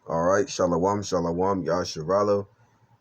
All right, Shalom, Shalom, Yasharala.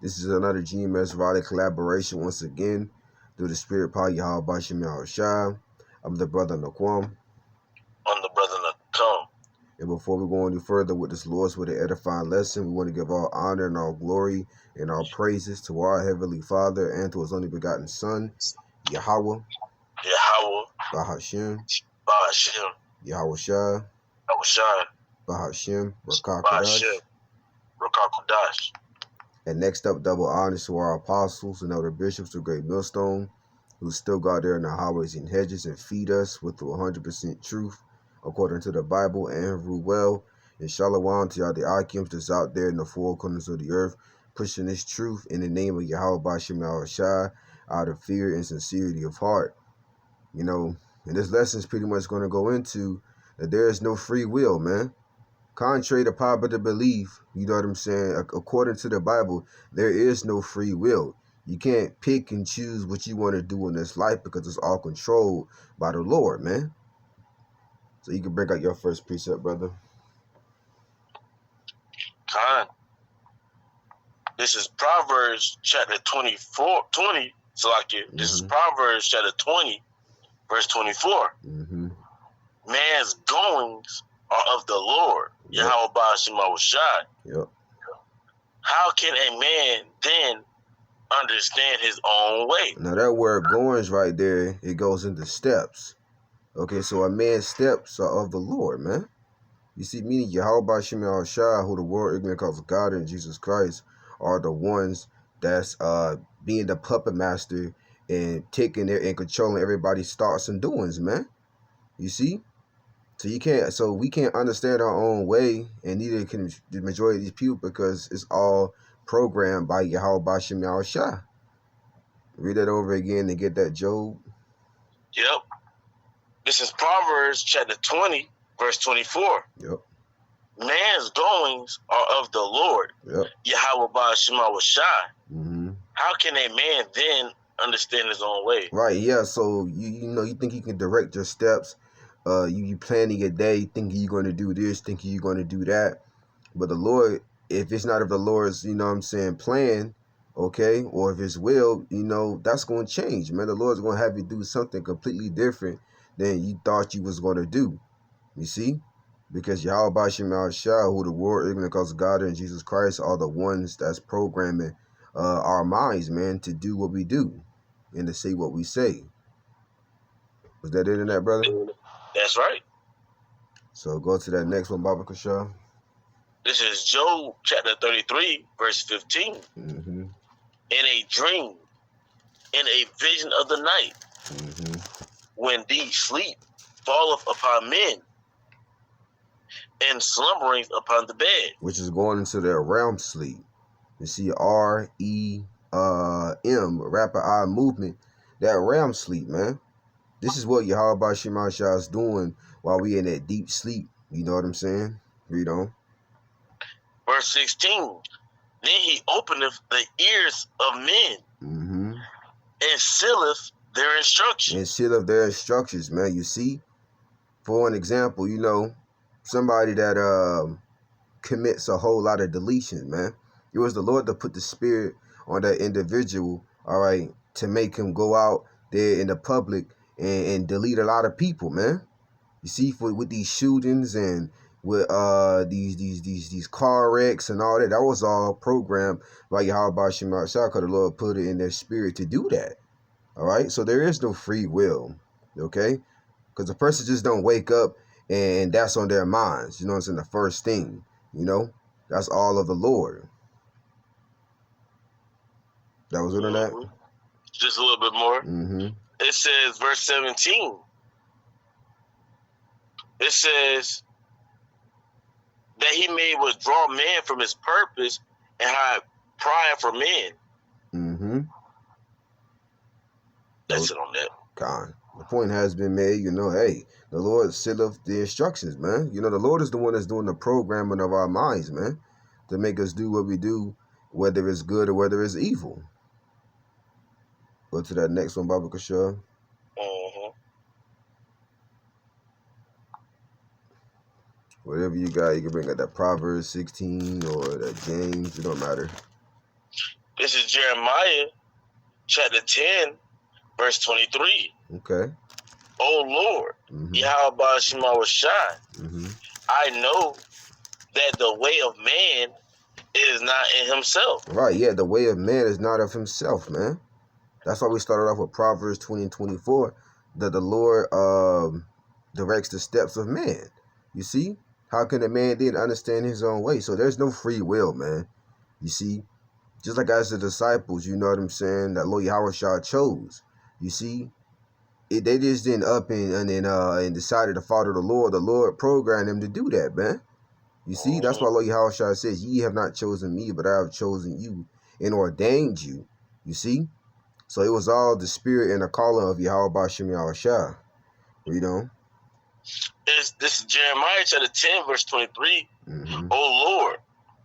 This is another GMS Raleigh collaboration once again through the Spirit Power Yahweh Bashim Yahushua. I'm the brother Naquam. I'm the brother Nakum. And before we go any further with this Lord's with an edifying lesson, we want to give all honor and all glory and all praises to our Heavenly Father and to His only begotten Son, Yahweh, Yahweh, Bahashim, Bahashim, Yahushua, Yahushai, Bahashim, Bahashim, Rakakadash. Rakakudash. And next up, double honors to our apostles and elder bishops of Great Millstone, who still go out there in the highways and hedges and feed us with the 100% truth according to the Bible and rule well. And shalom to y'all the Akims that's out there in the four corners of the earth, pushing this truth in the name of Yahweh Bashim Yahushua out of fear and sincerity of heart. You know, and this lesson is pretty much going to go into that there is no free will, man. Contrary to popular belief, you know what I'm saying? According to the Bible, there is no free will. You can't pick and choose what you want to do in this life because it's all controlled by the Lord, man. So you can break out your first precept, brother. Khan. This is Proverbs chapter 20. This is Proverbs chapter 20, verse 24. Man's goings are of the Lord. Yep. Yahweh Bashim Yahushai. Yep. How can a man then understand his own way? Now that word goings right there, it goes into steps. Okay, so a man's steps are of the Lord, man. You see, meaning Yahweh Bashim Yahushua, who the world ignorant calls God and Jesus Christ, are the ones that's being the puppet master and taking there and controlling everybody's thoughts and doings, man. You see? So we can't understand our own way, and neither can the majority of these people because it's all programmed by Yahweh Bashim Yahushua. Read that over again and get that, Job. Yep. This is Proverbs chapter 20, verse 24. Yep. Man's goings are of the Lord. Yep. Yahweh Bashim Yahushai. Mm-hmm. How can a man then understand his own way? Right, yeah. So you think you can direct your steps. You planning your day, thinking you're going to do this, thinking you're going to do that. But the Lord, if it's not of the Lord's, plan, okay, or if it's will, that's going to change, man. The Lord's going to have you do something completely different than you thought you was going to do. You see? Because Yahweh Bashim Yahushua, who the world ignorant calls God and Jesus Christ, are the ones that's programming our minds, man, to do what we do and to say what we say. Was that it in that, brother? That's right. So go to that next one, Baba Kasha. This is Job chapter 33, verse 15. Mm-hmm. In a dream, in a vision of the night, when the sleep falleth upon men, and slumberings upon the bed. Which is going into their realm sleep. You see REM, rapid eye movement, that realm sleep, man. This is what Yahweh Bashim Yahushua is doing while we in that deep sleep. You know what I'm saying? Read on. Verse 16. Then he openeth the ears of men, and sealeth their instructions. And sealeth their instructions, man. You see? For an example, somebody that commits a whole lot of deletions, man. It was the Lord that put the spirit on that individual, all right, to make him go out there in the public and delete a lot of people, man. You see, with these shootings and with these car wrecks and all that, that was all programmed by Yahweh Bashim Yahushua, because the Lord put it in their spirit to do that. All right, so there is no free will, okay? Because the person just don't wake up and that's on their minds. You know what I'm saying? The first thing, that's all of the Lord. That was it on that? Just a little bit more. It says, verse 17. It says that he may withdraw man from his purpose and hide pride for men. That's it on that. God. The point has been made, hey, the Lord sealeth the instructions, man. The Lord is the one that's doing the programming of our minds, man, to make us do what we do, whether it's good or whether it's evil. Go to that next one, Baba Kasha. Whatever you got, you can bring out that Proverbs 16 or that James. It don't matter. This is Jeremiah chapter 10, verse 23. Okay. O Lord, Yahweh Shema Shai, I know that the way of man is not in himself. Right, yeah, the way of man is not of himself, man. That's why we started off with Proverbs 20 and 24, that the Lord directs the steps of man. You see? How can a man then understand his own way? So there's no free will, man. You see? Just like as the disciples, you know what I'm saying, that Lord Yahweh Shah chose. You see? They just didn't up and decided to follow the Lord. The Lord programmed them to do that, man. You see? That's why Lord Yahweh Shah says, ye have not chosen me, but I have chosen you and ordained you. You see? So it was all the spirit and the calling of Yahweh Ba'Shem Yahushua. Read on. This is Jeremiah chapter 10, verse 23. O Lord,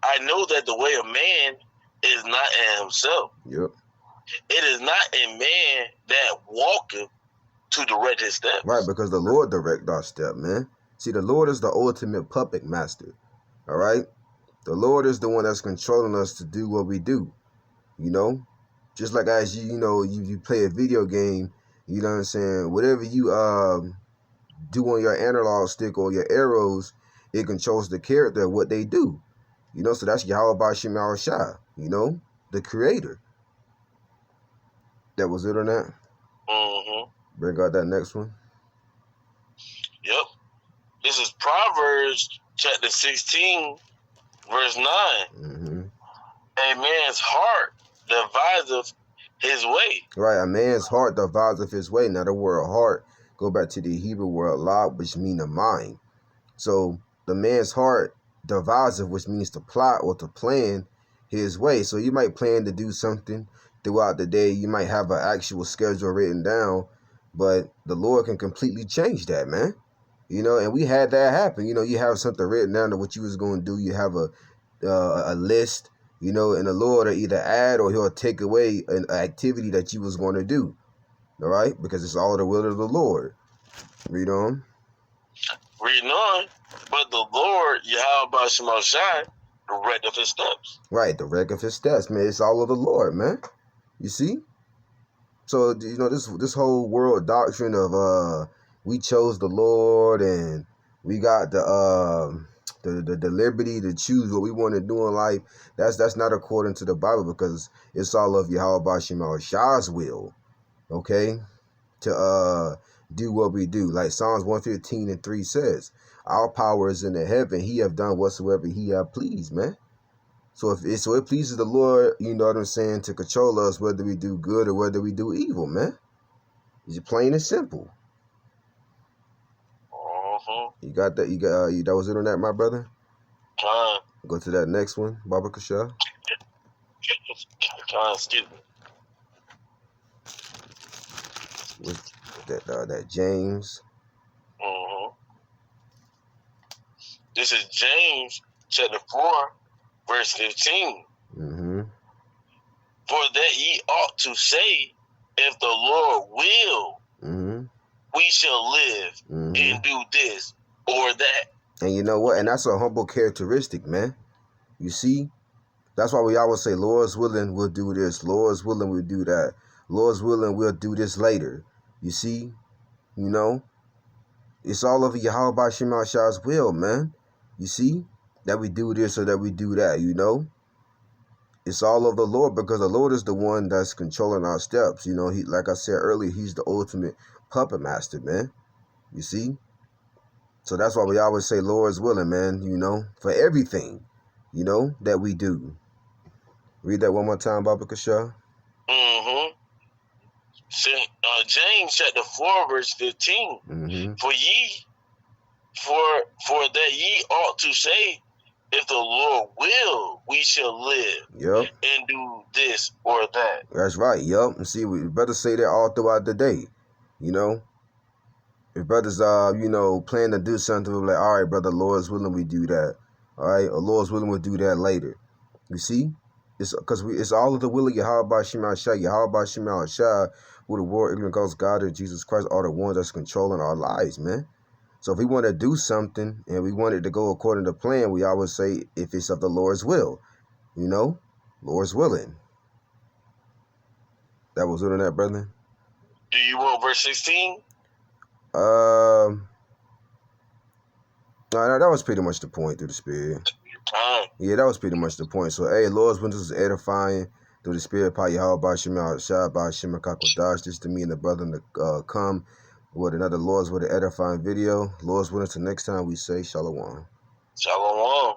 I know that the way of man is not in himself. Yep. It is not in man that walketh to direct his steps. Right, because the Lord direct our step, man. See, the Lord is the ultimate puppet master. All right? The Lord is the one that's controlling us to do what we do. You know? Just like as you play a video game, you know what I'm saying? Whatever you do on your analog stick or your arrows, it controls the character of what they do. You know, so that's Yahweh Ba'Shem Yahushua, you know, the creator. That was it on that? Bring out that next one. Yep. This is Proverbs chapter 16, verse 9. A man's heart deviseth his way. Right, a man's heart deviseth his way. Now the word heart, go back to the Hebrew word lab, which means a mind. So the man's heart deviseth, which means to plot or to plan his way. So you might plan to do something throughout the day. You might have an actual schedule written down, but the Lord can completely change that, man. You know, and we had that happen. You know, you have something written down to what you was going to do. You have a list, you know, and the Lord will either add or he'll take away an activity that you was going to do. All right? Because it's all the will of the Lord. Read on. Reading on. But the Lord, Yahweh Ba'Shem Shai, directeth his steps. Right, direct of his steps, man. It's all of the Lord, man. You see? So, you know, this whole world doctrine of we chose the Lord and we got the liberty to choose what we want to do in life. That's not according to the Bible, because it's all of Yahweh Ba'Shem Shah's will, okay, to do what we do. Like Psalms 115 and 3 says, our power is in the heaven. He have done whatsoever he have pleased, man. So it pleases the Lord, you know what I'm saying, to control us whether we do good or whether we do evil, man. It's plain and simple. You got that? You got that was it on that, my brother? Go to that next one, Baba Kasha. Excuse me. With that James. This is James chapter 4, verse 15. For that ye ought to say, if the Lord will, we shall live and do this or that. And you know what? And that's a humble characteristic, man. You see? That's why we always say, Lord's willing, we'll do this. Lord's willing, we'll do that. Lord's willing, we'll do this later. You see? You know? It's all over Yahweh Ba'Shem Yahusha''s will, man. You see? That we do this or that we do that, you know? It's all of the Lord, because the Lord is the one that's controlling our steps. You know, he, like I said earlier, he's the ultimate puppet master, man. You see? So that's why we always say Lord's willing, man, you know, for everything, you know, that we do. Read that one more time, Baba Kasha. James chapter 4, verse 15. For that ye ought to say, if the Lord will, we shall live and do this or that. That's right, And see, we better say that all throughout the day, you know. If brothers, you know, plan to do something, we're like, all right, brother, Lord's willing, we do that. All right, or Lord's willing, we'll do that later. You see? It's because it's all of the will of Yahweh Ba'Shem Yahushua. Yahweh Ba'Shem Yahushua, who the world, ignorant goes, God and Jesus Christ, are the ones that's controlling our lives, man. So if we want to do something and we want it to go according to plan, we always say, if it's of the Lord's will, you know, Lord's willing. That was it on that, brother. Do you want verse 16? No, that was pretty much the point through the Spirit. Yeah, that was pretty much the point. So, hey, Lord's will, this is edifying through the Spirit. Pa Yahweh Shema Shah Ba Shema Kakodash. Just to me and the brother to come with another Lord's will, the edifying video. Lord's will, until next time we say Shalom. Shalom.